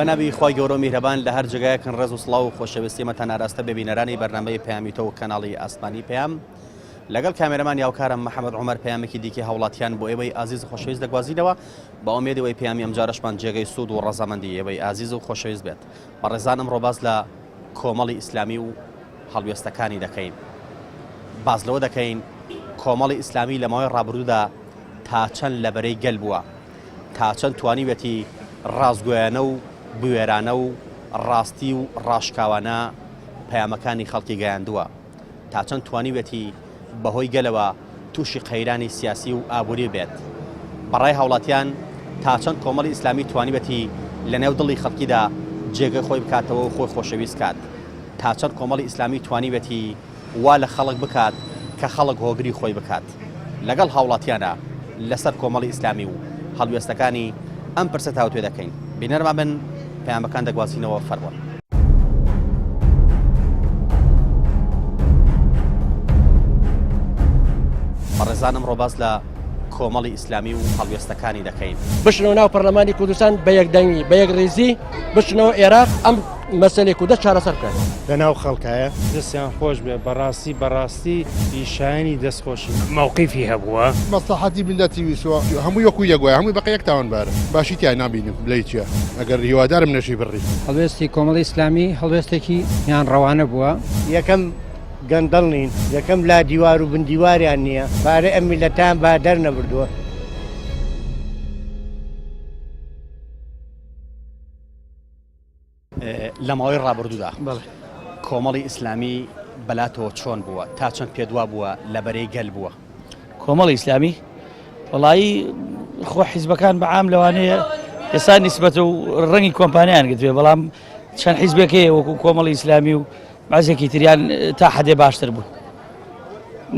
بەناوی خی گەورە میهرەبان لە هەر جگایەکن ڕێز و سڵاو و خۆشەویستیمەتان ئاراستە ببینەرانی بەرنامەی پەیامی تۆ و کەناڵی ئاسمانی پەیام لەگەڵ کامێرەمان یاوکارم محەممەد عومەر پەیامێکی دیکە هەوڵاتیان بۆ ئێوەی ئازیز خۆشەویست دەگوازینەوە بە ئومێدەوەی پەیامی ئەمجارەشمان جێگەی سوود و ڕەزامەندی ئێوەی ئازیز و خۆشەویست بێت بەڕێزانم ڕۆباز لە کۆمەڵی ئیسلامی و هەڵوێستەکانی دەکەین باز لەوە دەکەین کۆمەڵی ئیسلامی لە ماوەی ڕابردوودا تا چەند لەبەرەی گەل بووە تا چەند توانیوێتی ڕازگویانە و بوێرانە و ڕاستی و ڕاشکاوانە پەیامەکانی خەڵکی گەیاندووە تا چەند توانیوێتی بەهۆی گەلەوە تووشی قەیرانی سیاسی و ئابووری بێت بەڕای هاوڵاتیان تا چەند کۆمەڵی ئیسلامی توانیوێتی لە نێو دڵی خەڵکیدا جێگەی خۆی بکاتەوە و خۆی خۆشەویست کات تا چەند کۆمەڵی ئیسلامی توانیوێتی وا لە خەڵک بکات کە خەڵک هۆگری خۆی بکات لەگەڵ هاوڵاتیانە لەسەر کۆمەڵی ئیسلامی و هەڵوێستەکانی ئەم پرسە تاوتوێ دەکەین بینەرمان بن پەیامەکان دەگوازینەوە فەرموون بەڕێزانم ڕۆباز لە کۆمەڵی ئیسلامی و هەڵوێستەکانی دەکەین بشنەوە ناو پەرلەمانی کوردستان بە یەکدەنگی بە یەکڕێزی بشنەوە عێراق ئەم مەسەلەی کوردە چارەسەر بکەن لەناو خەڵکایە دەستیان خۆش بێ بەڕاستی پیشانی دەستخۆشی مووقیفی هەبووە مەسلحەتی میلەتی ویسوە هەموو یەکو یەکوایە هەمووی بەقە یەک تاوانبارە باشی تیای نابینم بڵێ چییە ئەگەر هیوادارم نەشی بڕی هەڵوێستی کۆمەڵی ئیسلامی هەڵوێستێکی یان ڕەوانە بووە یەکەم گەندەڵ نین یەکەم لا دیوار و بندیواریان نییە پارەی ئەم میلەتان با دەرنەبردووە لە ماوەی ڕابردوودا کۆمەڵی ئیسلامی بەلاتەوە چۆن بووە تا چەند پێدوا بووە لەبەرەی گەل بووە کۆمەڵی ئیسلامی وڵایی خۆ حیزبەکان بەعام لەوانەیە ئێستا نیسبەتە و ڕەنگی کۆمپانیان گرتوێ بەڵام چەند حیزبێکەیە وەکو کۆمەڵی ئیسلامی و بەعزێکی تریان تا حەدێ باشتر بوون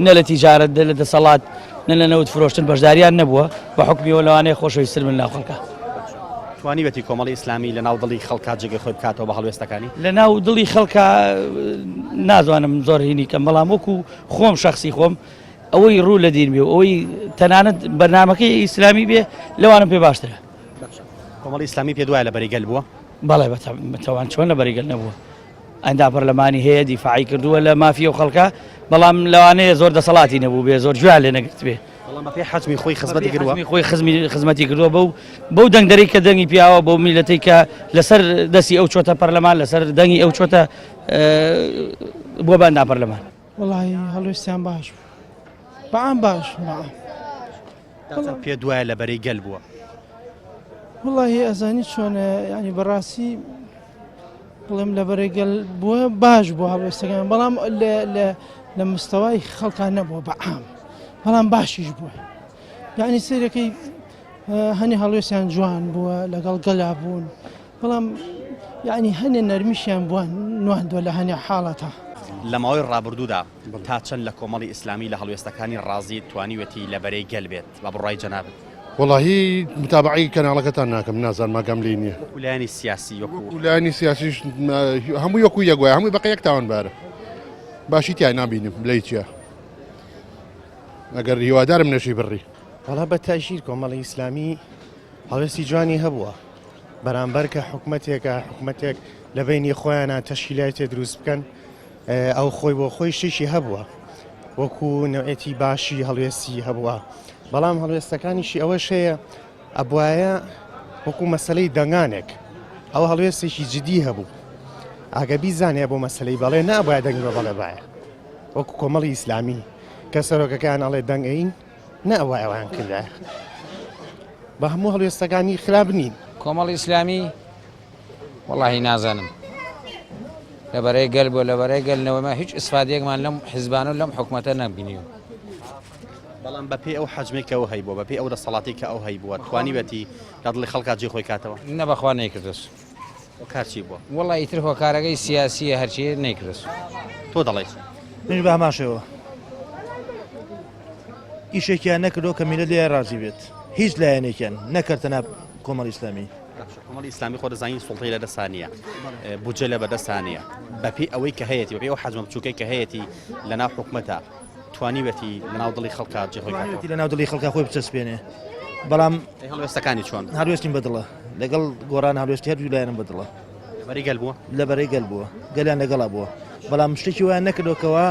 نە لە تیجارەت لە دەسەڵات نە لە نەوت فرۆشتن بەشداریان نەبووە بە حکمیەوە لەوانەیە خۆشەویستتر من ناو خەڵکە توانیوێتی کۆمەڵی ئیسلامی لە ناو دڵی خەڵکات جێگەی خۆی بکاتەوە بە هەڵوێستەکانی لە ناو دڵی خەڵکە نازانم زۆر هینی کەم بەڵام وەکو خۆم شخصی خۆم ئەوەی ڕوو لە دین بێ و ئەوەی تەنانەت بەرنامەکەی ئیسلامی بێ لەوانم پێ باشترە کۆمەڵی ئیسلامی پێ دوایە لەبەری گەل بووە بەڵێ بەتەوان چۆن لەبەری گەل نەبووە ئەندا پەرلەمانی هەیە دیفاعی کردووە لە مافیە و خەڵکە بەڵام لەوانەیە زۆر دەسەڵاتی نەبوو بێ زۆر جوان لێ نەگرت بێ بەڵام بەپێی حەجمی خۆی خزمەتی کردووە خۆی خزمەتی کردووە بەو دەنگدەری کە دەنگی پیاوە بەو میلەتەی کە لەسەر دەستی ئەو چۆتە پەرلەمان لەسەر دەنگی ئەو چۆتە بۆ بەندا پەرلەمان وڵی هەڵوێستیان باش بەعام باش پێ دوایە لەبەری گەل بووە وڵی ئەزانی چۆنە ینی بەڕاستی بڵێم لەبەرەی گەل بووە باش بوو هەڵوێستەکان بەڵام لە مستەوای خەڵکان نەبووە بەعام بەڵام باشیش بووە یعنی سیرەکەی هەنی هەڵوێستیان جوان بووە لەگەڵ گەلا بوون بەڵام یعنی هەنێ نەرمیشیان بووان نواندووە لە هەنێ حاڵەتە لە ماوەی ڕابردوودا تا چەند لە کۆمەڵی ئیسلامی لە هەڵوێستەکانی ڕازی توانیوێتی لەبەرەی گەل بێت بە بڕای جەنابێت وڵی متابعی کەناڵەکەتان ناکەم نازان ماگەم لێ نییە لایانی سیاسی لایانی سیاسیش هەموو یەکو یەکوایە هەمووی بەقە یەک تاوانبارە باشی تیای نابینم بڵێ چییە ئەگەر هیوادارم نەشی بڕی وەڵا بە تاشیر کۆمەڵی ئیسلامی هەڵوێستی جوانی هەبووە بەرامبەر کە حکومەتێک لە بینی خۆیانە تەشکیلایەتێ دروست بکەن ئەو خۆی بۆ خۆی شتێکی هەبووە وەکو نەوعێتی باشی هەڵوێستی هەبووە بەڵام هەڵوێستەکانیشی ئەوەش هەیە ئەبوایە وەکو مەسلەی دەنگانێک ئەو هەڵوێستێکی جدی هەبوو ئاگە بیزانێ بۆ مەسلەی بەڵێ نابایە دەنگەوە بەڵێ باە وەکو کۆمەڵی ئیسلامی کە سەرۆکەکان ئەڵێ دەنگەین نەوە ئەوان کردە بە هەموو هەڵوێستەکانی خراپ نین کۆمەڵی ئیسلامی وەڵاهی نازانم لەبەرەی گەل بۆ لەبەرەی گەلنەوەمە هیچ ئیسفادەیەکمان لەم حیزبان و لەم حکومەتە نەبینیوە بەڵام بەپێ ئەو حەجمێکەوە هەی بووە بەپێ ئەو دەسەڵاتی کە ئەو هەی بووە توانیوێتی لە دڵی خەڵکات جێ خۆی کاتەوە نە بەخوا نەیکردس کارچی بووە وەڵی ئیتر هۆکارەکەی سیاسیە هەرچیە نەیکردس تۆ دەڵێیت من بە هەماشەوە ئیشێکیان نەکردەوە کە میلەت لێ ڕازی بێت هیچ لایەنێکیان نەکردتەنە کۆمەڵی ئیسلامی کۆمەڵی ئیسلامی خۆ دەزانین سوڵتەی لە دەستانیە بودجە لە بەدەستانیە بەپێی ئەوەی کە هەیەی بەپێی ئەو حەجمە بچووکەی کە هەیەی لەناو حکومەتە توانیوێتی لەناو دڵی خەڵکات جێ خۆی کاتەوە لەناو دڵی خەڵکا خۆی بچەسپێنێ بەڵام هەڵوێستەکانی چۆن هەڵوێستیم بەدڵە لەگەڵ گۆران هەڵوێستی هەردوو لایەنم بەدڵە بەری گەل بووە لەبەرەی گەل بووە گەلیان لەگەڵا بووە بەڵام شتێکی وایان نەکردەوەکەوە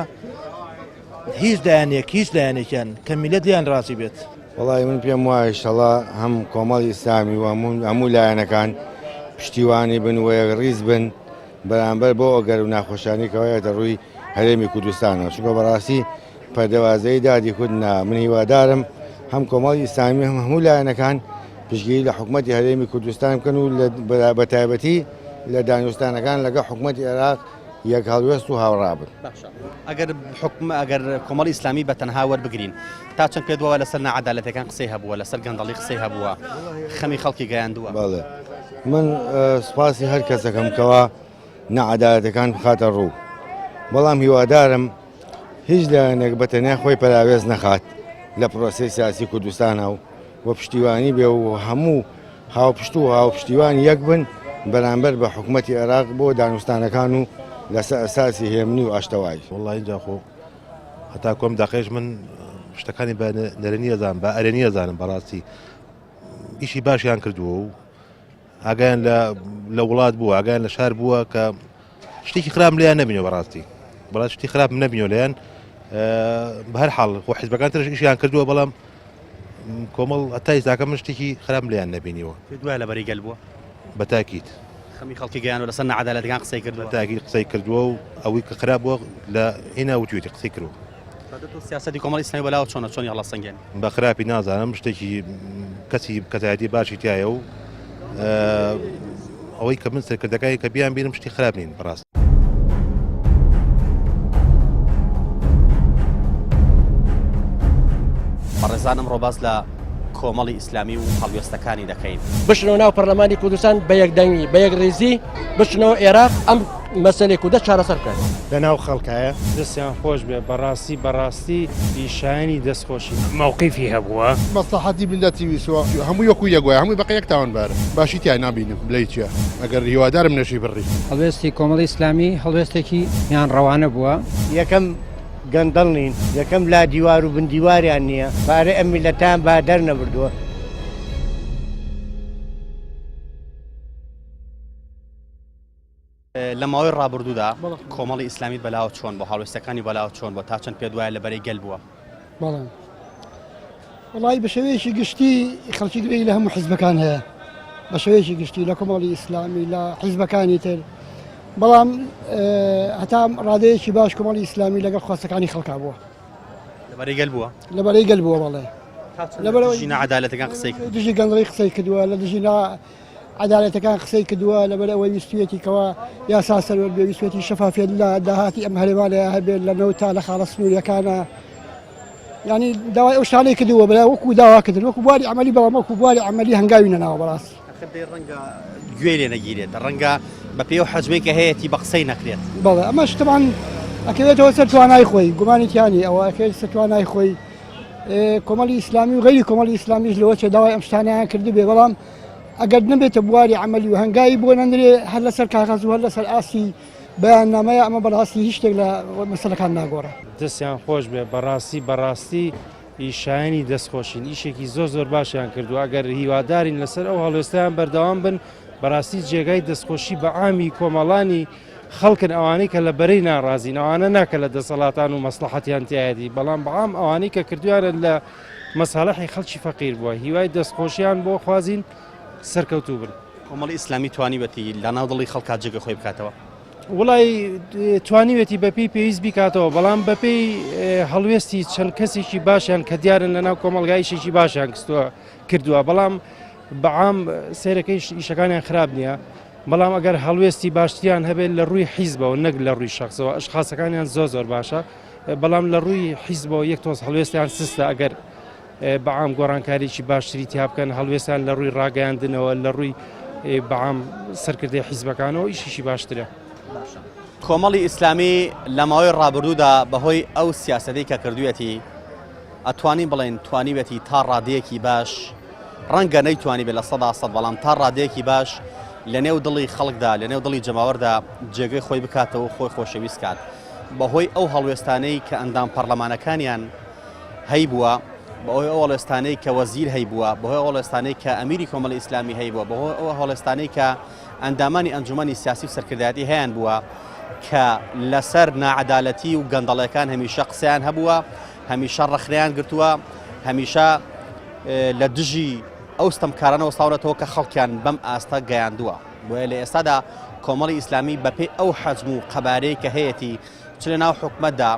هیچ لایەنێکیان کە میلەت لیان ڕاستی بێت وڵی من پێم وایە ئینشەڵا هەم کۆمەڵی ئیسلامی و هەموو لایەنەکان پشتیوانی بن و ڕیز بن بەرامبەر بۆ ئەگەر و ناخۆشیانێکەوەیەتە ڕووی هەرێمی کوردستانەوە چونکە بەڕاستی پەردەوازەی دادی خودنا من هیوادارم هەم کۆمەڵی ئیسلامی هەموو لایەنەکان پشتگیری لە حکوومەتی هەرێمی کوردستان بکەن و بە تایبەتی لە دانوستانەکان لەگە حکوومەتی عێراق یەک هەڵوێست و هاوڕابن ئەگەر کۆمەڵی ئیسلامی بە تەنها وەربگرین تا چەند پێ دووە لەسەر نەعەدالەتەکان قسەی هەبووە لەسەر گەندەڵی قسەی هەبووە خەمی خەڵکی گەیاندووە بەڵێ من سپاسی هەر کەسەکەم کەوا نەعەدالەتەکان بخاتە ڕوو بەڵام هیوادارم هیچ لایەنێک بەتەنیا خۆی پەراوێز نەخات لە پرۆسەی سیاسی کوردستانە و پشتیوانی بێ و هەموو هاوپشت و هاوپشتیوان یەک بن بەرامبەر بە حکوومەتی عێراق بۆ دانوستانەکان و لەسەر ئەساسی هێمنی و ئاشتەوایی وڵی اینجا خۆ هەتا کۆم داقێش من شتەکانی بە نەرەنی ئەزانم بە ئەرێنی ئەزانم بەڕاستی ئیشی باشیان کردووە و ئاگایان لە وڵات بووە ئاگایان لە شار بووە کە شتێکی خراپ لیان نەبینەوە بەڕاستی بەڵات شتی خراپ نەبینەوە لەیان بە هەر حاڵ خۆ حیزبەکان ترش ئیشیان کردووە بەڵام کۆمەڵ هەتا ئێستاکە من شتێکی خراپ لیان نەبینیوە دوای لەبەری گەل بووە بە تاکید خەمی خەڵکی گەیان و لەسەر نەعەدالەتەکان قسەی کردووە تاکید قسەی کردووە و ئەوەی کە خراپ بووە لە ئێنا وتوێتی قسەی کردووە سیاسەتی کۆمەڵی ئیسلامی بەلاوە چۆنی هەڵە سەنگێن بە خراپی نازانم شتێکی کەسی کەسایەتی باشی تایە و ئەوەی کە من سەرکردەکانی کە بیان بینم شتی خراپ نین بەڕاست بەڕێزانم ڕۆباز لە کۆمەڵی ئیسلامی و هەڵوێستەکانی دەکەین بچنەوە ناو پەرلەمانی کوردستان بە یەکدەنگی بە یەک ڕێزی بچنەوە عێراق ئەم مەسەلەی کوردە چارەسەر بکەن لەناو خەڵکایە دەستیان خۆش بێ بەڕاستی پیشانی دەستخۆشی مووقیفی هەبووە مەسلحەتی ملەتی ویسوە هەموو یەکو یەگوای هەمووی بەقە یەک تاوانبارە باشی تای نابینم بڵێ چیە ئەگەر هیوادارم نەشی بڕی هەڵوێستی کۆمەڵی ئیسلامی هەڵوێستێکی یان ڕەوانە بووە یەکەم گەندەڵ نین یەکەم لا دیوار و بندیواریان نییە پارەی ئەم میلەتان با دەرنەبردووە لە ماوەی ڕابردوودا کۆمەڵی ئیسلامی بەلاوە چۆن بۆ هەڵوێستەکانی بەلاوە چۆن بۆ تا چەند پێ دوایە لەبەرەی گەل بووە بەڵێ وڵی بە شێوەیەکی گشتی خەڵکی گرەی لە هەموو حیزبەکان هەیە بە شێوەیەکی گشتی لە کۆمەڵی ئیسلامی لە حیزبەکانی تر بەڵام هەتا ڕادەیەکی باش کۆمەڵی ئیسلامی لەگەڵ خواستەکانی خەڵکا بووە لەبەرەی گەل بووە لەبەرەی گەل بووە بەڵێ لەبەرەوەی نەعەدالەتەکان قسەی کرد دژی گەندەڵی قسەی کردووە لە دژی عدالەتەکان قسەی کردووە لەبەر ئەوەی ویستوێتی کەەوە یاسا سەروەر بێ ویستوێتی شەفافێت لە داهاتی ئەم هەرێمانەیە هەبێت لە نەوت تا لە خاڵە سنووریەکانە ینی داوای ئەو شتانەی کردووە بەلا وەکو داواکردن وەکو بواری عملی بەڵام وەکو بواری عملی هەنگاوی نەناوە بەڕاستی ڕەنگە گوێ لێ نەگیرێت ڕەنگە بە پێی و حەجمەی کە هەیەی بە قسەی نەکرێت بەڵێ ئەمە شتمان ئەکەوێتەوە سەر توانای خۆی گومانیتیانی ئەوە ئەکەوێت سەر توانای خۆی کۆمەڵی ئیسلامی و غەیری کۆمەڵی ئیسلامیش لەوە چێ داوای ئەم شتانیان کردو بێ بەڵام ئەگەر نبێتە بواری عملی و هەنگاوی بۆ نەندرێ هەر لەسەر کاغەز و هەر لەسەر ئاسی بەیاننامەیە ئەمە بەڕاستی هیچ شتێک لە مەسەلەکان ناگۆڕە دەستیان خۆش بێ بەڕاستی ئیشانی دەستخۆشین ئیشێکی زۆر باشیان کردو ئەگەر هیوادارین لەسەر ئەو هەڵوێستیان بەردەوام بن بەڕاستی جێگای دەستخۆشی بە عامی کۆمەڵانی خەڵکن ئەوانەی کە لە بەرەی ناڕازین ئەوانە ناکە لە دەسەڵاتان و مەسلحەتیان تایەتی بەڵام بەعام ئەوانەی کە کردویانە لە مەساڵحی خەڵکی فەقیر بووە هیوای دەستخۆشیان بۆ خوازین سەرکەوتوو بن کۆمەڵی ئیسلامی توانیوەتی لە ناو دڵی خەڵکات جێگە خۆی بکاتەوە وڵی توانیوێتی بەپی پێویست بیکاتەوە بەڵام بەپێی هەڵوێستی چەند کەسێکی باشیان کە دیارن لەناو کۆمەڵگایشێکی باشیان کردووە بەڵام بەعام سیرەکەی ئیشەکانیان خراپ نییە بەڵام ئەگەر هەڵوێستی باشتیان هەبێت لە ڕووی حیزبەوە نەک لە ڕووی شخصەوە ئەشخاصەکانیان زۆر باشە بەڵام لە ڕووی حیزبەوە یەک تۆز هەڵوێستیان سستە ئەگەر بەعام گۆڕانکاریی باشتری تیا بکەن هەڵوێستان لە ڕووی ڕاگەاندنەوە لە ڕووی بەعام سەرکردی حیزبەکانەوە ئیشیشی باشترە کۆمەڵی ئیسلامی لە ماوەی ڕابردوودا بەهۆی ئەو سیاسەتەی کە کردوێتی ئەتوانین بڵێن توانیوێتی تا ڕادەیەکی باش ڕەنگە نەیتوانی بێت لە 100% بەڵام تا ڕادەیەکی باش لە نێو دڵی خەڵکدا لە نێو دڵی جەماوەردا جێگەی خۆی بکاتەوە خۆی خۆشەویست کات بەهۆی ئەو هەڵوێستانەی کە ئەندام پەرلەمانەکانیان هەی بووە بەهۆی ئەو هەڵوێستانەی کە وەزیر هەیبووە بەهۆی هەڵوێستانەی کە ئەمیری کۆمەڵی ئیسلامی هەیبووە بەهۆی ئەوە هەڵوێستانەی کە ئەندامانی ئەنجومەنی سیاسی و سەرکردایەتی هەیەیان بووە کە لەسەر ناعەدالەتی و گەندەڵەکان هەمیشە قسەیان هەبووە هەمیشە ڕەخنەیان گرتووە هەمیشە لە دژی ئەو ستەمکارانەوە ساونەتەوە کە خەڵکیان بەم ئاستە گەیاندووە بۆیە لە ئێستادا کۆمەڵی ئیسلامی بەپێی ئەو حەجم و قەبارەی کە هەیەی چ لە ناو حکومەتدا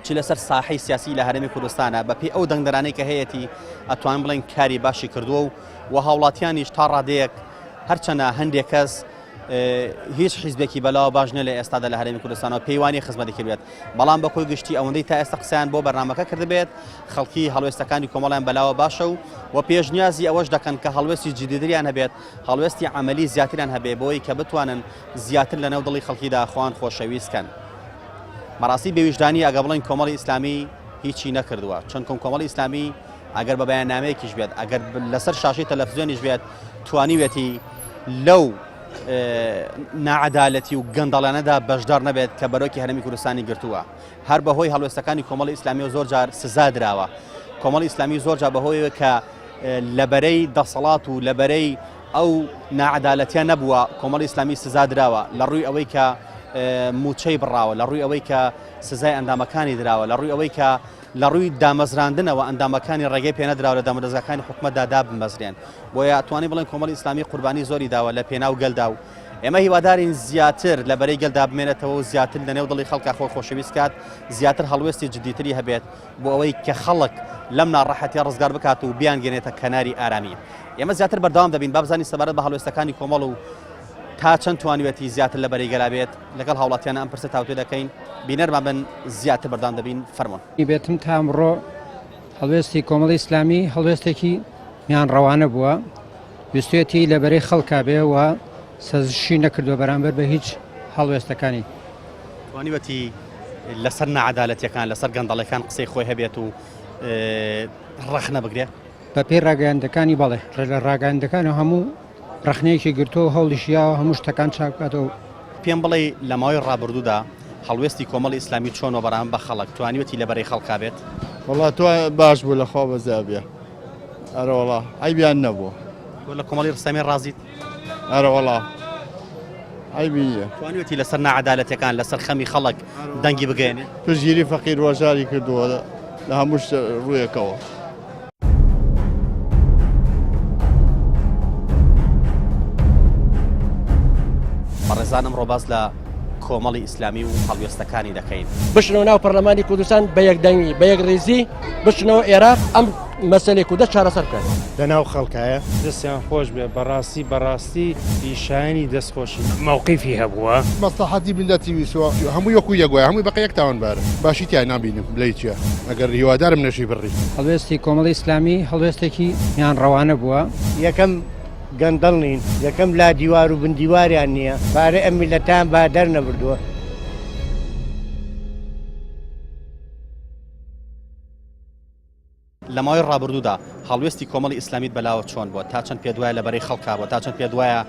چ لەسەر ساحەی سیاسی لە هەرێمی کوردستانە بەپێی ئەو دەنگدەرانەی کە هەیەی ئەتوان بڵێن کاری باشی کردووە و هاوڵاتیانیش تا ڕادەیەک هەرچەنە هەندێک کەس هیچ حیزبێکی بەلاوە باش نە لە ئێستادا لە هەرێمی کوردستانەوە پەیوانی خزمەتی بێت بەڵام بە کۆی گشتی ئەوەندەی تا ئێستا قسەیان بۆ بەرنامەکە کردبێت خەڵکی هەڵوێستەکانی کۆمەڵیان بەلاوە باشە و پێشنیازی ئەوەش دەکەن کە هەڵوێستی جدیدریان هەبێت هەڵوێستی عملی زیاتریان هەبێ بۆی کە بتوانن زیاتر لە نێو دڵی خەڵکیدا خوان خۆشەویستکەن بەڕاستی بێویژدانی ئەگە بڵین کۆمەڵی ئیسلامی هیچی نەکردووە چۆن کۆمەڵی ئیسلامی ئەگەر بە بەیاننامەیەکیش بێت ئەگەر لەسەر شاشەی تەلەڤیزیۆنیش بێت توانیوێتی لەو ناعەدالەتی و گەندەڵانەدا بەشدار نەبێت کە بەرۆکی هەرێمی کوردستانی گرتووە هەر بەهۆی هەڵوێستەکانی کۆمەڵی ئیسلامی و زۆر جار سزا درراوە کۆمەڵی ئیسلامی زۆر جار بەهۆیەوە کە لەبەرەی دەسەڵات و لەبەرەی ئەو ناعەدالەتیان نەبووە کۆمەڵی ئیسلامی سزا درراوە لە ڕووی ئەوەی کە موچەی بڕاوە لە ڕووی ئەوەی کە سزای ئەندامەکانی دراوە لە ڕووی ئەوەی کە لە ڕووی دامەزراندنەوە ئەندامەکانی ڕێگەی پێنەدراوە لە دامەدەستگاکانی حکومەتدا دابمەزرێن بۆیە ئەتوانی بڵێن کۆمەڵی ئیسلامی قوربانی زۆری داوە لە پێناو گەلدا و ئێمە هیوادارین زیاتر لەبەرەی گەلدا بمێنێتەوە و زیاتر لە نێو دڵی خەڵکا خۆی خۆشەویست کات زیاتر هەڵوێستی جدیتری هەبێت بۆ ئەوەی کە خەڵک لەم ناڕەحەتیە ڕزگار بکات و بیانگەنێتە کەناری ئارامی ئێمە زیاتر بەردەوام دەبین با بزانین سەبارەت بە هەڵوێستەکانی کۆمەڵ و تا چەند توانوێتی زیاتر لەبەرەی گەلا بێت لەگەڵ هاوڵاتیانە ئەم پرسە تاوتوێ دەکەین بینەرمان بن زیاتر بەردەوام دەبین فەرموون بێتم تا ئەمڕۆ هەڵوێستی کۆمەڵی ئیسلامی هەڵوێستێکی میان ڕەوانە بووە ویستێتی لەبەرەی خەڵکا بێ و سەزشی نەکردووە بەرامبەر بە هیچ هەڵوێستەکانی توانیوەتی لەسەر نەعەدالەتیەکان لەسەر گەندەڵەکان قسەی خۆی هەبێت و ڕەخنە بگرێت بە پێی ڕاگەیاندەکانی بەڵێ لە ڕاگەیاندەکانەوە هەموو ڕەخنەیەکی گرتۆ هەڵیشیاوە هەموو شتەکان چاکاتەوە پێم بڵێ لە ماوەی ڕابردوودا هەڵوێستی کۆمەڵی ئیسلامی چۆنەوە بەرامبەر بە خەڵک توانیوەتی لەبەرەی خەڵکا بێت وڵات تو باش بوو لە خۆ بەزابێ ئەرەوەڵا ئەیبیان نەبووە لە کۆمەڵی ڕستەمی ڕازیت ئەرەوەڵا ئەیبیە توانیوەتی لەسەر نەعەدالەتیەکان لەسەر خەمی خەڵک دەنگی بگەێنێ پشگیری فەقیر وەژاری کردووە لە هەموو ڕوویەکەوە بەڕێزانم ڕۆباز لە کۆمەڵی ئیسلامی و هەڵوێستەکانی دەکەین بشنەوە ناو پەرلەمانی کوردستان بە یەکدەنگی بە یەک ڕێزی بشنەوە عێراق ئەم مەسەلەی کوردە چارەسەر بکەن لەناو خەڵکایە دەستیان خۆش بێ بەڕاستی پیشانی دەستخۆشی مووقیفی هەبووە مەسلحەتی ملەتی ویسوە هەموو یەکو یەگوای هەمووی بەقە یەک تاوانبارە باشی تیای نابینم بڵێ چیە ئەگەر هیوادارم نەشی بڕی هەڵوێستی کۆمەڵی ئیسلامی هەڵوێستێکی میان ڕەوانە بووە یەکەم گەندەڵ نین یەکەم لا دیوار و بندیواریان نییە پارەی ئەم میلەتان با دەرنەبردووە لە ماوەی ڕابردوودا هەڵوێستی کۆمەڵی ئیسلامیت بەلاوە چۆن بووە تا چەند پێ دوایە لەبەرەی خەڵکا بووە تا چەند پێ دوایە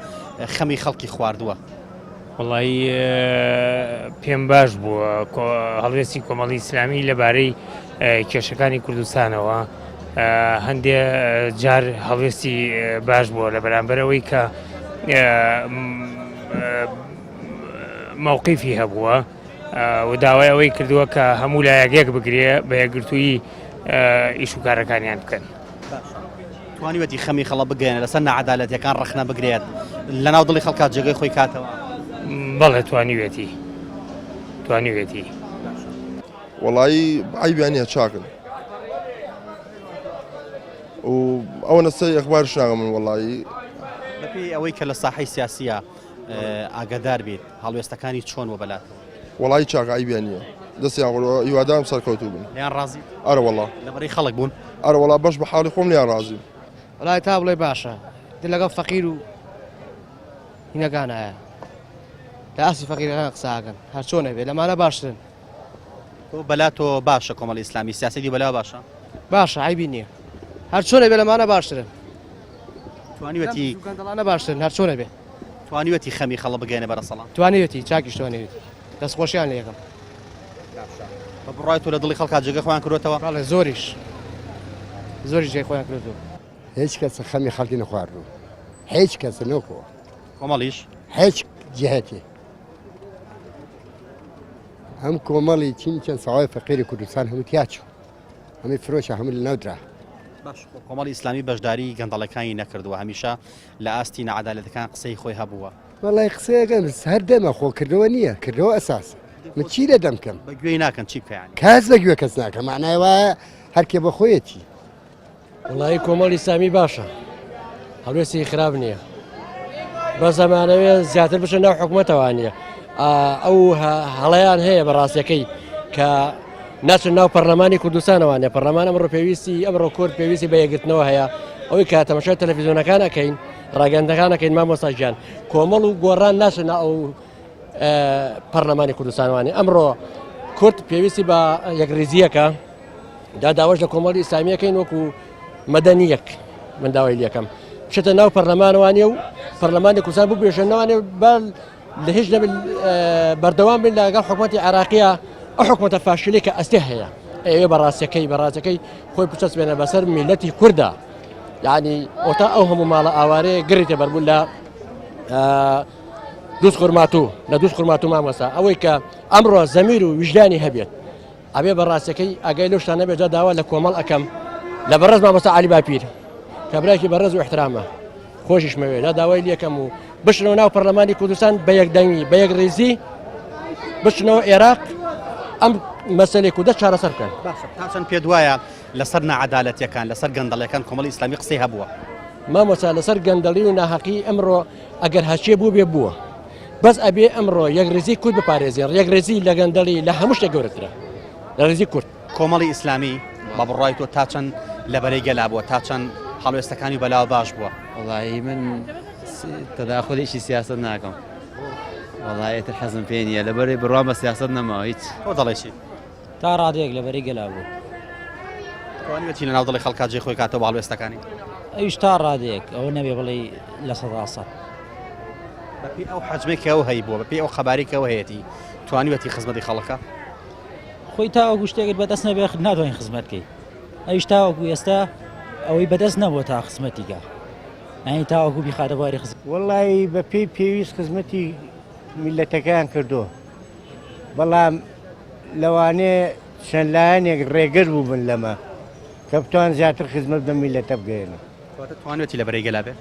خەمی خەڵکی خواردووە وڵی پێم باش بووە هەڵوێستی کۆمەڵی ئیسلامی لەبارەی کێشەکانی کوردستانەوە هەندێ جار هەڵوێستی باش بووە لە بەرامبەرەوەی کە مووقیفی هەبووە و داوای ئەوەی کردووە کە هەموو لایەک بگرێ بە یەکگرتووی ئیش و کارەکانیان بکەن توانیوەتی خەمی خەڵە بگەێنە لەسەر نەعەدالەتیەکان ڕەخنە بگرێت لە ناو دڵی خەڵکات جێگەی خۆی کاتەوە بەڵێ توانیوێتی وەڵایی عیبیانە چاکن و ئەوە نەسەر ئەخبار شاغە من وەڵایی بەپێی ئەوەی کە لە ساحەی سیاسیە ئاگادار بێت هەڵوێستەکانی چۆن وە بەلات وەڵایی چاک عیبیانە دەستیان هیوادارم سەرکەوتوو بن لیان ڕازی ئەرە وەڵا لەبەرەی خەڵک بوون ئەرە وەڵا بەش بە حاڵی خۆم لیان ڕازیم وڵای تا بڵێ باشە دل لەگەڵ فەقیر و هینەکانایە لە ئاسی فەقیرەکان قساکەن هەر چۆنە بێت لەمانە باشترن تۆ بەلاتۆ باشە کۆمەڵی ئیسلامی سیاسەتی بەلاوە باشە باشە عیبی نییە هەر چۆنە بێت لەمانە باشترن توانیوەتی گەندەڵانە باشترن هەر چۆنە بێت توانیوەتی خەمی خەڵە بگەێنە بەرە سەڵام توانیوەتی چاکیش توانێت دەستخۆشیان لە یەکەم بە بڕای تۆ لە دڵی خەڵکات جێگە خۆیان کردوێتەوە بەڵێ زۆریش زۆری جێ خۆیان کردو هیچ کەس خەمی خەڵکی نەخواردن هیچ کەس نەکەوە کۆمەڵیش هیچ جهەتی هەم کۆمەڵی چین چەند ساوای فەقیری کوردستان هەموو تیاچوو هەمووی فرۆشە هەموو لە ناودرا باش کۆمەڵی ئیسلامی بەشداری گەندەڵەکانی نەکردووە هەمیشە لە ئاستی نەعەدالەتەکان قسەی خۆی هەبووە وەڵای قسەیەکەم هەر دەمە خۆکردنەوە نییە کردەوە ئەساس من چی لە دەمکەم بەگوێی ناکەن چی بکەیان کاس بەگوێ کەس ناکە معنای وایە هەرکێ بە خۆیەتی وڵی کۆمەڵی ئیسلامی باشە هەڵوێستی خراپ نییە بە زەمانەوێ زیاتر بچە ناو حکوومەتەوانە ئەو هەڵەیان هەیە بەڕاستیەکەی کە ناچن ناو پەرلەمانی کوردستانەوانێ پەرلەمان ئەمڕۆ پێویستی ئەمڕۆ کورد پێویستی بە یەکگرتنەوە هەیە ئەوەی کە تەماشای تەلەڤیزیۆنەکان ئەەکەین ڕاگەندەکانەکەین مامۆستاژیان کۆمەڵ و گۆڕان ناچن ئەو پەرلەمانی کوردستانوانێ ئەمڕۆ کورد پێویستی بە یەکریزیەکە داواش لە کۆمەڵی ئیسلامیەکەین وەکو مەدەنیەک من داوای لەکەم بچێتە ناو پەرلەمانوانێ و پەرلەمانی کوردستان ببێژێنەوانێ بە لە هیچ بەردەوام بن لەگەڵ حکوومەتی عێراقیە ئەو حکوومەتە فاشلی کە ئەستێ هەیە ئەوێ بەڕاستیەکەی خۆی بچەست بێنە بەسەر میلەتی کووردا یعنی ئۆتا ئەو هەموو ماڵە ئاوارەیە گڕیتە بەربوو لە دووس قورمات و مامۆستا ئەوەی کە ئەمڕۆ زەمیر و وجدانی هەبێت ئەبێ بەڕاستیەکەی ئەگەی لەو شتانە بێجا داوا لە کۆمەڵ ئەەکەم لە بەڕێز مامۆستا عەلی باپیر کە برایەکی بەڕێز و احترامە خۆشیش مەوێ لە داوای لەکەم و بشنەوە ناو پەرلەمانی کوردستان بە یەکدەنگی بە یەک ڕێزی بچنەوە عێراق ئەم مەسەلەی کوردە چارەسەر بکەن تا چەند پێ دوایە لەسەر نەعەدالەتیەکان لەسەر گەندەڵەکان کۆمەڵی ئیسلامی قسەی هەبووە مامۆستا لەسەر گەندەڵی و ناحەقی ئەمڕۆ ئەگەر هەچێ بوو بێ بووە بەس ئەبێ ئەمڕۆ یەکڕێزی کورد بپارێزێن یەکڕێزی لە گەندەڵی لە هەموو شتێک گەورەترە لە ڕێزی کورد کۆمەڵی ئیسلامی بە بڕای تۆ تا چەند لەبەرەی گەلا بووە تا چەند هەڵوێستەکانی بەلاو باش بووە وڵی من تەداخۆلیشی سیاست ناکەم وڵایەتر حەزم پێ نییە لەبەرەی بڕوان بە سیاست نەماوە هیچ تۆ دەڵێشی تا ڕادەیەک لەبەری گەلا بوو توانیوەتی لە ناو دڵی خەڵکا جێ خۆی کاتەوە بە هەڵوێستەکانی ئەویش تا ڕادەیەک ئەوە نەبێ بڵێ لە سەداسەد بەپێی ئەو حەجمێکەوە هەی بووە بەپێی ئەو خەبارێکەوە هەیەی توانیوەتی خزمەتی خەڵکە خۆی تاوەکو شتێکت بەدەست نەبێ ناتوانین خزمەتکەی ئەویش تاوەکو ئێستا ئەوەی بەدەست نەبووە تا خزمەتیکە ئەنی تاوەکو بیخاتەواری خزم وەڵی بە پێی پێویست خزمەتی میلەتەکان کردو بەڵام لەوانێ چەند لایەنێک ڕێگر بوو بن لەمە کە بتوان زیاتر خزمەت بە میلەتە بگەێنن توانێتی لەبەرەی گەلا بێ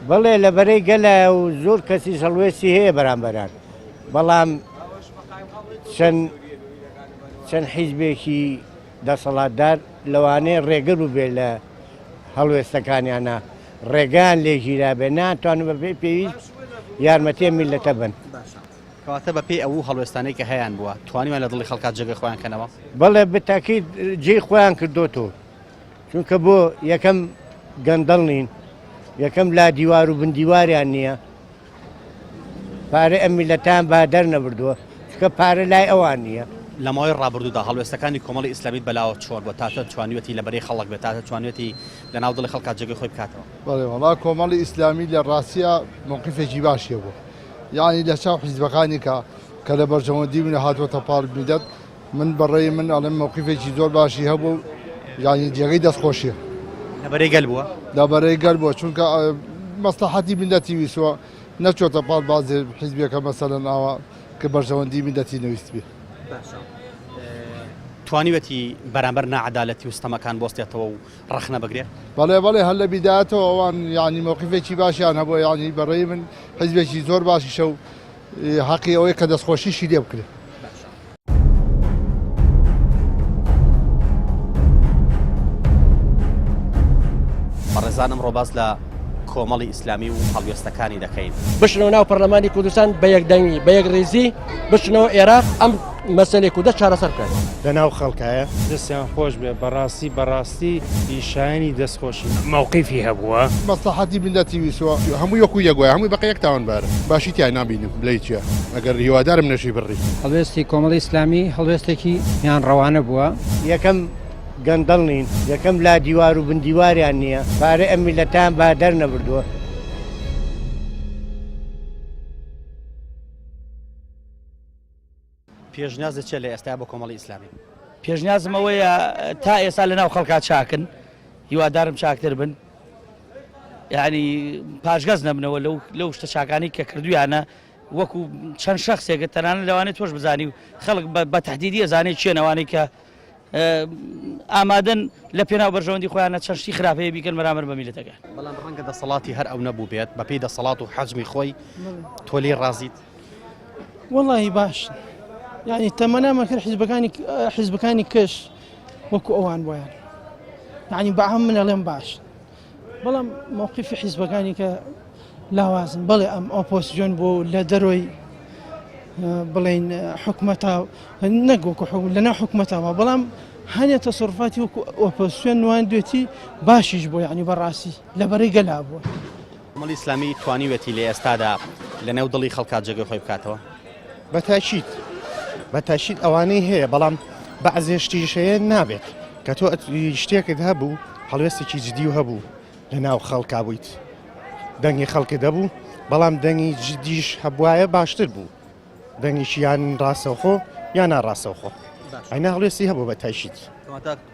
بەڵێ لەبەرەی گەلە و زۆر کەسی سەڵوێستی هەیە بەرامبەران بەڵام چەند حیزبێکی دەسەڵاتدار لەوانەیە ڕێگر و بێ لە هەڵوێستەکانیانە ڕێگان لێژیرا بێ ناتوانن بە پێویست یارمەتێ میلەتە بن کەواتە بەپێی ئەو هەڵوێستانەی کە هەیەیان بووە توانیوان لە دڵی خەڵکات جێگە خۆیان کەنەوە بەڵێ بتاکیید جێی خۆیان کردوتەوە چونکە بۆ یەکەم گەندەڵ نین یەکەم لا دیوار و بندیواریان نییە پارە ئەم میلەتان با دەرنەبردووە چکە پارە لای ئەوان نییە لە ماوەی ڕابردوودا هەڵوێستەکانی کۆمەڵی ئیسلامیت بەلاوە چۆر بۆ تاتە توانیوەتی لەبەرەی خەڵک بێت تاتە توانیوەتی لە ناو دڵی خەڵکات جێگەی خۆی بکاتەوە بەڵێ وڵا کۆمەڵی ئیسلامی لە ڕاستیە موقفێکی باشیە بوو یعنی لە چاو حیزبەکانی کە لە بەرژەوەندی منە هاتوۆتە پاڵ میدەت من بەڕێی من ئەڵێم موقفێکی زۆر باشی هەبوو یعنی جێگەی دەستخۆشیە لەبەرەی گەل بووە لەبەرەی گەل بووە چونکە مەسلحەتی میلەتی ویسوە نەچۆتە پاڵ بازێ حیزبێکە مەسەلەن ئاوا کە بەرژەوەندی میلەتی نەویست بێ توانیوەتی بەرامبەر نەعەدالەتی وستەمەکان بۆستێتەوە و ڕەخنە بگرێت بەڵێ هەر لە بیدایەتەوە ئەوان ینی موقفێکی باشیان هەبووە ینی بەڕێی من حیزبێکی زۆر باشیشە و حەقی ئەوەی کە دەستخۆشیشی لێ بکرێت بەڕێزانم ڕۆباز لە کۆمەڵی ئیسلامی و هەڵوێستەکانی دەکەین بشنەوە ناو پەرلەمانی کوردستان بە یەکدەنگی بە یەکڕێزی بشنەوە عێراق ئەم مەسەلەی کوردە چارەسەر بکەن لەناو خەڵکایە دەستیان خۆش بێ بەڕاستی پیشانی دەستخۆشی مووقیفی هەبووە مەسلحەتی میلەتی ویسوە هەموو یەکو یەکگوای هەمووی بەقە یەک تاوانبارە باشی تیای نابینم بڵێ چیە ئەگەر هیوادارم نەشی بڕی هەڵوێستی کۆمەڵی ئیسلامی هەڵوێستێکی میان ڕەوانە بووە یەکەم گەندەڵ نین یەکەم لا دیوار و بندیواریان نییە پارە ئەم میلەتان با دەرنەبردووە پێشنیازت چێ لە ئێستا بۆ کۆمەڵی ئیسلامی پێشنیازم ئەوەیە تا ئێستا لە ناو خەڵکات چاکن هیوادارم چاکتر بن یعنی پاشگەز نەبنەوە لەو شتە چاکانی کە کردویانە وەکو چەند شخصێکە تەنانە لەوانێت تۆش بزانی و خەڵک بە تهدیدی ئەزانێت چێنەوانەی کە ئامادەن لە پێناو بەرژەوەندی خۆیانە چەند شتی خراپەیە بیکەن بەرامبەر بە میلەتەکە. بەڵام ڕەنگە دەسەڵاتی هەر ئەو نەبوو بێت بەپێی دەسەڵات و حەجمی خۆی تۆ لێ ڕازیت؟ والله باش يعني تەمەنامە کرد حیزبەکانی کەش وەکو ئەوان بۆیان يعني بەعام من ئەڵێم باش بەڵام مووقیفی حیزبەکانی کە لاوازن بەڵێ ئەم ئۆپۆزیۆن بۆ لە دەرۆی بڵێن حکومەتا نەگوکو لەنا حکومەتەوە بەڵام هەنێ تەسەڕفاتی وەکو ئۆپۆزیۆن نوان دوێتی باشیش بۆ یعنی بەڕاستی لەبەرەی گەلا بووە. کۆمەڵی ئیسلامی توانیوێتی لە ئێستادا لە نێو دڵی خەڵکا جێگەی خۆی بکاتەوە؟ بەتاشید ئەوانەی هەیە بەڵام بەعزێشتیش هەیە نابێت کە تۆ شتێکت هەبوو هەڵوێستێکی جدی و هەبوو لە ناو خەڵکا بوویت دەنگی خەڵکی دەبوو بەڵام دەنگی جدیش هەبوایە باشتر بوو دەنگیشی یان ڕاستەوخۆ یان ناڕاستەوخۆ ئەینا هەڵوێستی هەبوو بەتاشید.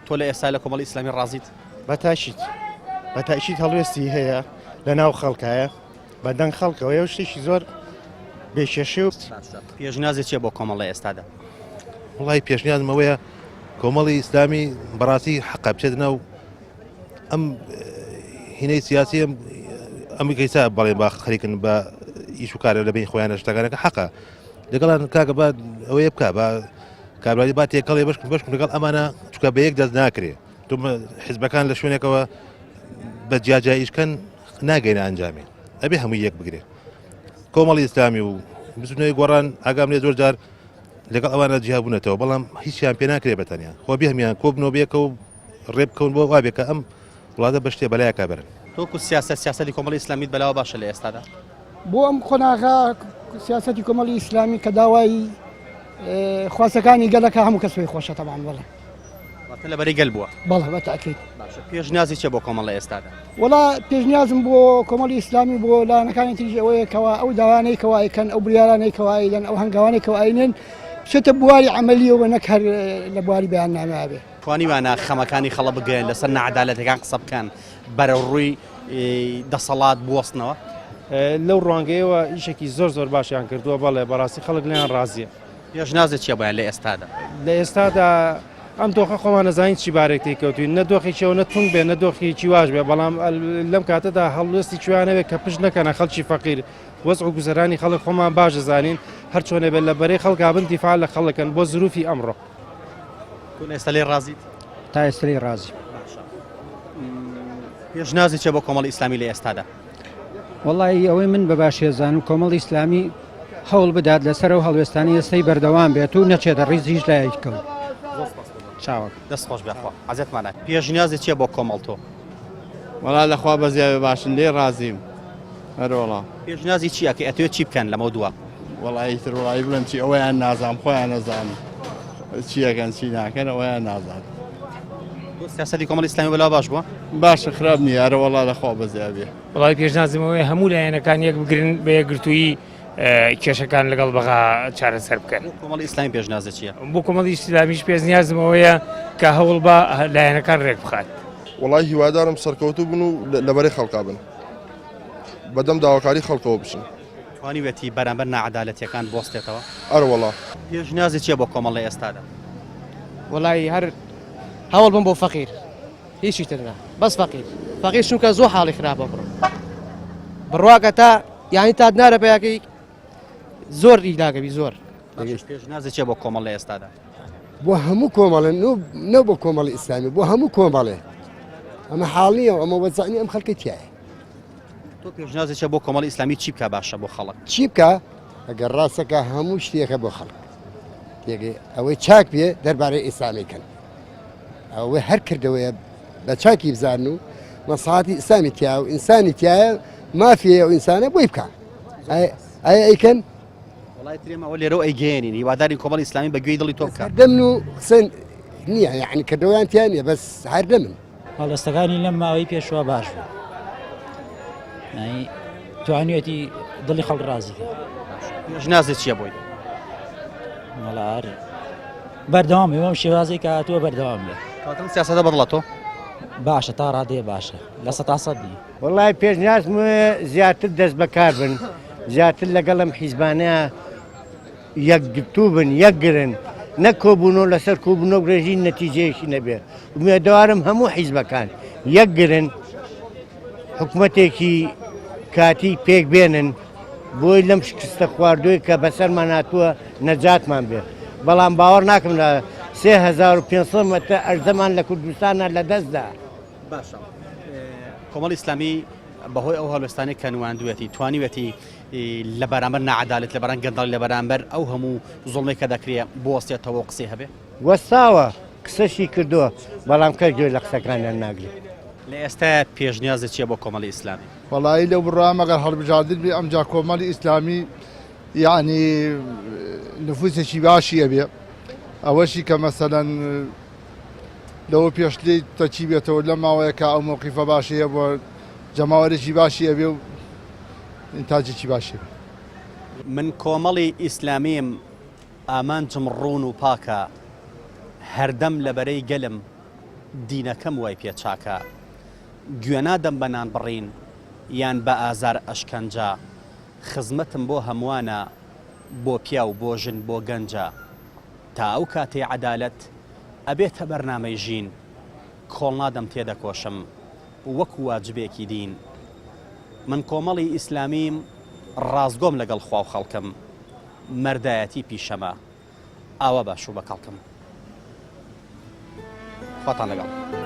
تۆ لە ئێستا لە کۆمەڵی ئیسلامی ڕازیت؟ بەتاشید هەڵوێستی هەیە لە ناو خەڵکایە بە دەنگ خەڵکەوەی شتێکی زۆر بێکێشێ و پێشنیازێک چییە بۆ کۆمەڵی ئێستادا؟ وڵی پێشنیازم ئەوەیە کۆمەڵی ئیسلامی بەڕاستی حەقا بچێت ناو ئەم هینەی سیاسی ئەمریکایسا بەڵێ با خەریکن بە ئیش و کارە لە بین خۆیانە شتەکانەکە حەقا لەگەڵان کاکە با ئەوەیە بکە بە کابرای با تێکەڵێ بەشکن لەگەڵ ئەمانە چکە بە یەک دەست ناکرێ تۆ حیزبەکان لە شوێنێکەوە بە جیاجاییشکەن ناگەینە ئەنجامی ئەبێ هەمووی یەک بگرێت کۆمەڵی ئیسلامی و بزنەوەی گۆڕان ئاگام لێ زۆر جار لەگەڵ ئەوانە جیابوونەتەوە بەڵام هیچیان پێ ناکرێ بەتەنیا خۆ بێ هەمیان کۆبنەوە بێکە و ڕێبکەون بۆ وابێکە ئەم وڵاتە بە شتێ بەلایە کابرن. تۆکو سیاسەتی کۆمەڵی ئیسلامیت بەلاوە باشە لە ئێستادا؟ بۆ ئەم خۆناغا سیاسەتی کۆمەڵی ئیسلامی کە داوای خواستەکانی گەلەکە هەموو کەسوی خۆشە تەبان بڵێ لەبەری گەل بووە؟ بەڵێ بەتاکید. پێشنیازی چێ بۆ کۆمەڵی ئێستادا؟ وڵا پێشنیازم بۆ کۆمەڵی ئیسلامی بۆ لایەنەکانی تریژ ئەوەیە کەوا ئەو داوانەی کەوایکەن ئەو بریارانەی کەوایدەن ئەو هەنگاوانەی کەواینێن بچێتە بواری عملیەوە نەک هەر لە بواری بەیاننامە بێ. توانیوانە خەمەکانی خەڵە بگەن لەسەر نەعەدالەتەکان قسە بکەن بەرەو ڕووی دەسەڵات بوەستنەوە؟ لەو ڕوانگەیەوە ئیشێکی زۆر باشیان کردووە بەڵێ بەڕاستی خەڵک لیان ڕازیە. پێشنیازت چییە بۆیان لە ئێستادا؟ لە ئێستادا ئەم دۆخە خۆمان نەزانین چی بارێکی کەوتوین نە دۆخی چێوە نە تونگ بێ نە دۆخی چیواش بێ بەڵام لەم کاتەدا هەڵوێستی کوێوانەوێت کە پشت نەکەنە خەڵکی فەقیر وەزع و گوزەرانی خەڵک خۆمان باش دەزانین هەر چۆنێ بێت لە بەرەی خەڵکا بن دیفاع لە خەڵکن بۆ زروفی ئەمڕۆ. تۆ ئێستا لێ ڕازیت؟ تا ئێستا لێ ڕازی. پێشنیازی چێ بۆ کۆمەڵی ئیسلامی لە ئێستادا؟ وڵی ئەوەی من بە باشێزانم کۆمەڵی ئیسلامی هەوڵ بدات لەسەر و هەڵوێستانی ئێستای بەردەوام بێت و نەچێتە ڕیز هیچ لایەکەوت. چاوەک دەست خۆش بێخوا حەزەتمانە. پێشنیازی چییە بۆ کۆمەڵ تۆ؟ وڵا لەخوا بەزیاوێ باشن لێ ڕازیم هەروەڵا. پێشنیازی چییە کە ئەتوێت چی بکەن لەمە دووە؟ وڵی تر وڵی بڵێم چی ئەوەیان نازام خۆیان نەزانم چیەکەن چی ناکەن ئەوەیان نازان. سیاسەتی کۆمەڵی ئیسلامی بەلاوە باش بووە؟ باشە خراپ نییە هەروەڵا لەخوا بەزیاوێ. وڵی پێشنازمەوەی هەموو لایەنەکان یەک بگرن بە یەکگرتووی کێشەکان لەگەڵ بەغا چارەسەر بکەن. کۆمەڵی ئیسلامی پێشنیازە چییە؟ بۆ کۆمەڵی ئیسلامیش پێشنیازمەوەیە کە هەوڵ بە لایەنەکان ڕێک بخات. وڵی هیوادارم سەرکەوتوو بن و لەبەرەی خەڵکا بن بەدەم داواکاری خەڵکەوە بشن. توانیوێتی بەرامبەر نەعەدالەتیەکان بۆستێتەوە؟ ئەروەڵا. پێشنیازی چییە بۆ کۆمەڵی ئێستادا؟ وڵی هەر هەوڵ بم بۆ فەقیر هیچی ترنا بەس فەقیر چونکە زۆر حاڵی خراپە بڕواکە تا یانی تا نارە پێیاکەی زۆر ئیلاگەبی زۆر. پێشنیازی چییە بۆ کۆمەڵی ئێستادا؟ بۆ هەموو کۆمەڵێن نە بۆ کۆمەڵی ئیسلامی بۆ هەموو کۆمەڵێ ئەمە حاڵیە ئەمە وەزانی ئەم خەڵکی تایە. تۆ پێشنیازی چییە بۆ کۆمەڵی ئیسلامی چی بکە باشە بۆ خەڵک؟ چی بکە ئەگەر ڕاستەکە هەموو شتێکە بۆ خەڵک تێگەی ئەوەی چاک بێ دەربارەی ئیسلامیکەن ئەوەی هەر کردەوەیە بە چاکی بزانن و مەساحەتی ئیسلامی تیا و ئینسانی تایە مافیە و ئینسانە بۆی بکە ئایا ئەیکەن؟ وڵای ترێمە ئەوە لێرە ئەیگەێنین هیواداری کۆمەڵی ئیسلامی بەگوێی دڵی تۆ بکە. هەردەمن و قسەن نییە یعنی کردەوەیان تیان نیە بەس هەردەمن. هەڵدەستەکانی لەم ماوەی پێشوە باش بوو توانێتی دڵی خەڵ ڕازی پێشنیازت چییە بۆی؟ وەڵا بەردەوام بێ ئەم شێوازەی کە هاتووە بەردەوام بێ. کاتم سیاسەتە بەدڵە تۆ؟ باشە تا ڕادێ باشە لە 100%. وڵی پێشنیازم زیاتر دەست بەکار بن زیاتر لەگەڵم حیزبانەیە یەکگرتوو بن یەکگرن نەک کۆبوونەوە لەسەر کۆبوونەوە گرێژی نەتیجەیەکی نەبێ ومێدەوارم هەموو حیزبەکان یەکگرن حکوومەتێکی کاتی پێک بێنن بۆی لەم شکستە خواردووی کە بەسەرمان هاتووە نەجاتمان بێ بەڵام باوەڕ ناکەم لە 3500 مەتر ئەرزەمان لە کوردستانە لە دەستدا. باشە کۆمەڵی ئیسلامی بەهۆی ئەو هەڵوێستانی کە نواندوێتی توانیوێتی لە بەرامبەر نەعەدالەت لە بەران گەندەڵی لە بەرامبەر ئەو هەموو زوڵمەی کە دەکرێت بۆ وەستێتەوە قسەی هەبێ وەستاوە قسەشی کردووە بەڵام کەس گوێ لە قسەکانیان ناگرێت. لە ئێستا پێشنیازت چییە بۆ کۆمەڵی ئیسلامی؟ وەڵایی لەو بڕامەگەر هەڵبژاردن بێ ئەمجا کۆمەڵی ئیسلامی یعنی نفوسێکی باشی هەبێ ئەوەشی کە مەسەلەن لەوە پێشلی تەچی بێتەوە لە ماوەیە کە ئەو مووقیفە باشەیە بۆ جەماوەرێکی باشی هەبێ و ئینتاجێکی باشی هەبێ. من کۆمەڵی ئیسلامیم ئامانجم ڕوون و پاکە هەردەم لەبەرەی گەلم دینەکەم وای پێچاکە گوێنادەم بە نان بڕین یان بە ئازار ئەشکەنجە خزمەتم بۆ هەمووانە بۆ پیا و بۆ ژن بۆ گەنجە تا ئەو کاتێ عەدالەت ئەبێتە بەرنامەی ژین کۆڵنادەم تێدەکۆشم وەکو واجبێکی دین من کۆمەڵی ئیسلامیم ڕازگۆم لەگەڵ خوا و خەڵکم مەردایەتی پیشەمە ئاوە باش و بەکەڵکم خواتان لەگەڵ.